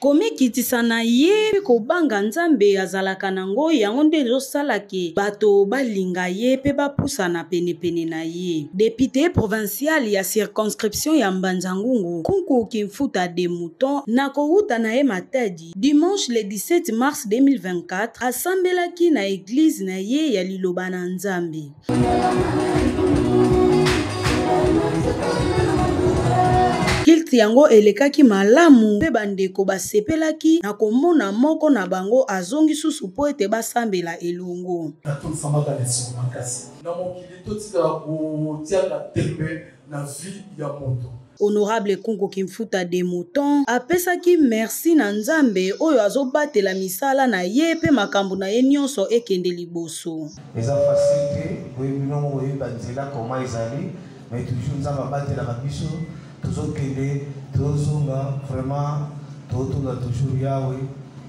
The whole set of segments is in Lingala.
komikitisa na ye kobanga nzambe azalaka nango yango nde ezosalaki bato balinga ye pe bapusana pene na ye. Député provincial ya circonscription ya Mbanza-Ngungu Nkunku Kimfuta de Mouton na kouta na ye Matadi dimanche le 17 mars 2024 asambelaki na église na ye ya Liloba na Nzambe. Kilti yango elekaki malamu pe bandeko basepelaki na komona moko na bango azongi susu po ete basambela elongo. Honorable Nkunku Kimfuta de Mouton apesaki merci na Nzambe oyo azobatela misala na ye pe makambo na ye nyonso ekende liboso. Eza facilité boyebino boyeba nzela koma ezali mais toujours Nzambe abatela babiso tozokende tozonga vraiment totunga toujours yawe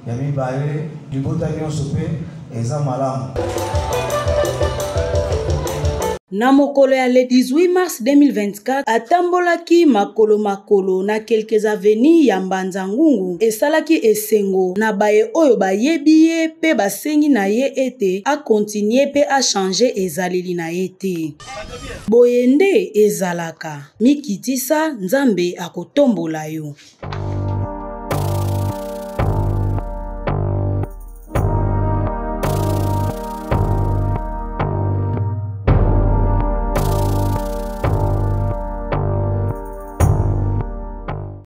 ya mibale libota nyonso pe eza malamu. Na mokolo ya le 18 mars 2024 atambolaki makolo na quelques avenues ya Mbanza-Ngungu esalaki esengo na baye oyo bayebi ye pe basengi na ye ete a continuer pe a changer ezaleli na ye te. Boyende ezalaka mikitisa Nzambe akotombola yo.